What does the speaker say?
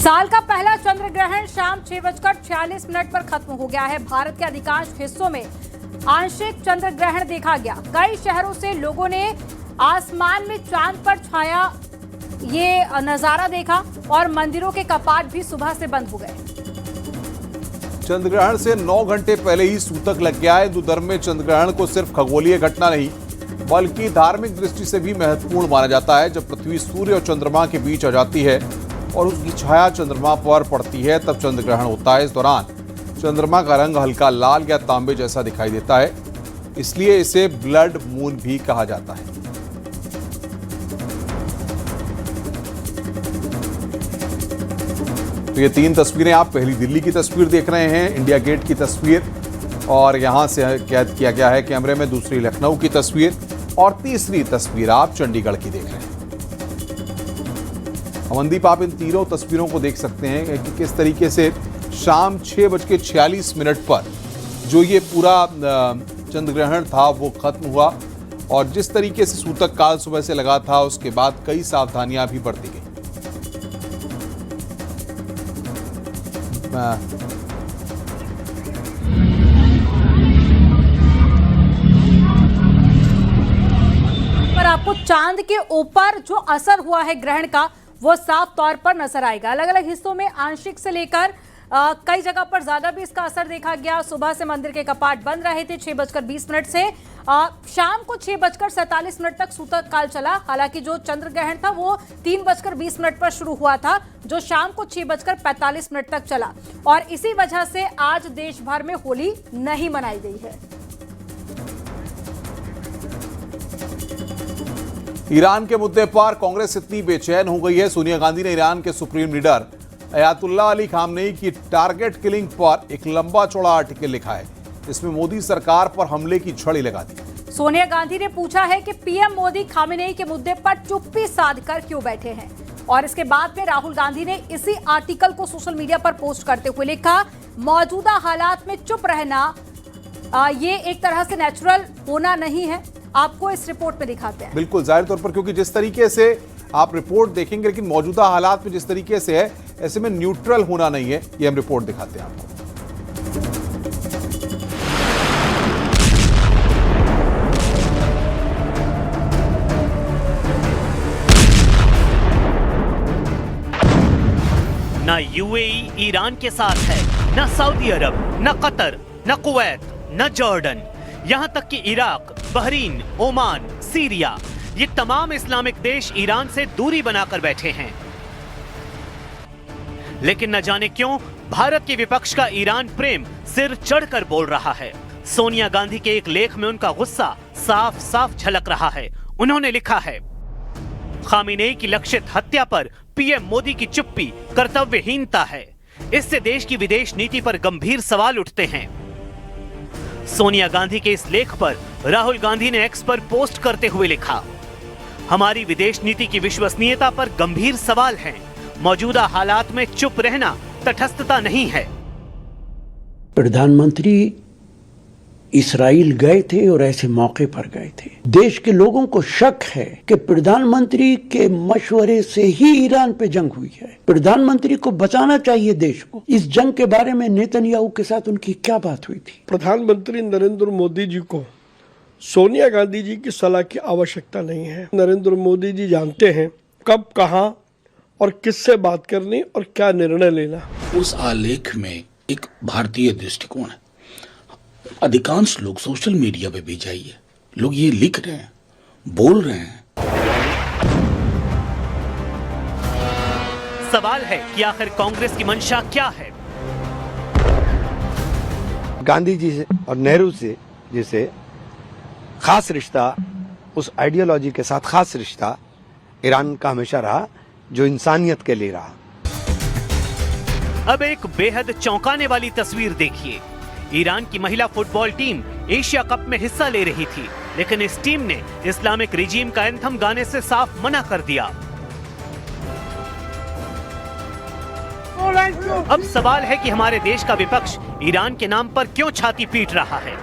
साल का पहला चंद्र ग्रहण शाम 6:46 पर खत्म हो गया है। भारत के अधिकांश हिस्सों में आंशिक चंद्र ग्रहण देखा गया। कई शहरों से लोगों ने आसमान में चांद पर छाया ये नजारा देखा और मंदिरों के कपाट भी सुबह से बंद हो गए। चंद्र ग्रहण से 9 घंटे पहले ही सूतक लग गया है। हिंदू में चंद्र ग्रहण को सिर्फ खगोलीय घटना नहीं बल्कि धार्मिक दृष्टि से भी महत्वपूर्ण माना जाता है। जब पृथ्वी सूर्य और चंद्रमा के बीच आ जाती है और उसकी छाया चंद्रमा पर पड़ती है तब चंद्र ग्रहण होता है। इस दौरान चंद्रमा का रंग हल्का लाल या तांबे जैसा दिखाई देता है, इसलिए इसे ब्लड मून भी कहा जाता है। तो ये 3 तस्वीरें आप पहली दिल्ली की तस्वीर देख रहे हैं, इंडिया गेट की तस्वीर, और यहां से कैद किया गया है कैमरे में। दूसरी लखनऊ की तस्वीर और तीसरी तस्वीर आप चंडीगढ़ की देख रहे हैं। अमनदीप, आप इन तीनों तस्वीरों को देख सकते हैं कि किस तरीके से शाम 6:46 पर जो ये पूरा चंद्र ग्रहण था वो खत्म हुआ और जिस तरीके से सूतक काल सुबह से लगा था उसके बाद कई सावधानियां भी बरती गई। पर आपको चांद के ऊपर जो असर हुआ है ग्रहण का वो साफ तौर पर नजर आएगा। अलग अलग हिस्सों में आंशिक से लेकर कई जगह पर ज्यादा भी इसका असर देखा गया। सुबह से मंदिर के कपाट बंद रहे थे 6:20 से शाम को 6:47 तक सूतक काल चला। हालांकि जो चंद्र ग्रहण था वो 3:20 पर शुरू हुआ था जो शाम को 6:45 तक चला और इसी वजह से आज देश भर में होली नहीं मनाई गई है। ईरान के मुद्दे पर कांग्रेस इतनी बेचैन हो गई है। सोनिया गांधी ने ईरान के supreme leader Ayatollah Ali Khamenei की टारगेट किलिंग पर एक लंबा चौड़ा आर्टिकल लिखा है। इसमें मोदी सरकार पर हमले की झड़ी लगा दी। सोनिया गांधी ने पूछा है कि पीएम मोदी खामनेई के मुद्दे पर चुप्पी साधकर क्यों बैठे हैं और इसके बाद में राहुल गांधी ने इसी आर्टिकल को सोशल मीडिया पर पोस्ट करते हुए लिखा, मौजूदा हालात में चुप रहना ये एक तरह से नेचुरल होना नहीं है। आपको इस रिपोर्ट में दिखाते हैं। बिल्कुल, जाहिर तौर पर, क्योंकि जिस तरीके से आप रिपोर्ट देखेंगे लेकिन मौजूदा हालात में जिस तरीके से है ऐसे में न्यूट्रल होना नहीं है, ये हम रिपोर्ट दिखाते हैं आपको। ना यूएई ईरान के साथ है, ना सऊदी अरब, ना कतर, ना कुवैत, ना जॉर्डन, यहां तक कि इराक, बहरीन, ओमान, सीरिया, ये तमाम इस्लामिक देश ईरान से दूरी बनाकर बैठे हैं। लेकिन न जाने क्यों भारत के विपक्ष का ईरान प्रेम सिर चढ़कर बोल रहा है। सोनिया गांधी के एक लेख में उनका गुस्सा साफ साफ झलक रहा है। उन्होंने लिखा है, खामेनेई की लक्षित हत्या पर पीएम मोदी की चुप्पी कर्तव्यहीनता है। इससे देश की विदेश नीति पर गंभीर सवाल उठते हैं। सोनिया गांधी के इस लेख पर राहुल गांधी ने एक्स पर पोस्ट करते हुए लिखा, हमारी विदेश नीति की विश्वसनीयता पर गंभीर सवाल हैं। मौजूदा हालात में चुप रहना तटस्थता नहीं है। प्रधानमंत्री इस्राइल गए थे और ऐसे मौके पर गए थे। देश के लोगों को शक है कि प्रधानमंत्री के मशवरे से ही ईरान पे जंग हुई है। प्रधानमंत्री को बचाना चाहिए देश को। इस जंग के बारे में नेतन्याहू के साथ उनकी क्या बात हुई थी? प्रधानमंत्री नरेंद्र मोदी जी को सोनिया गांधी जी की सलाह की आवश्यकता नहीं है। नरेंद्र मोदी जी जानते हैं कब, कहां और किससे बात करनी और क्या निर्णय लेना। उस आलेख में एक भारतीय दृष्टिकोण है। अधिकांश लोग सोशल मीडिया पे भी जाइए, लोग ये लिख रहे हैं, बोल रहे हैं। सवाल है कि आखिर कांग्रेस की मंशा क्या है? गांधी जी से और नेहरू से जैसे खास रिश्ता, उस आइडियोलॉजी के साथ खास रिश्ता ईरान का हमेशा रहा जो इंसानियत के लिए रहा। अब एक बेहद चौंकाने वाली तस्वीर देखिए। ईरान की महिला फुटबॉल टीम एशिया कप में हिस्सा ले रही थी, लेकिन इस टीम ने इस्लामिक रिजीम का एंथम गाने से साफ मना कर दिया। अब सवाल है कि हमारे देश का विपक्ष ईरान के नाम पर क्यों छाती पीट रहा है?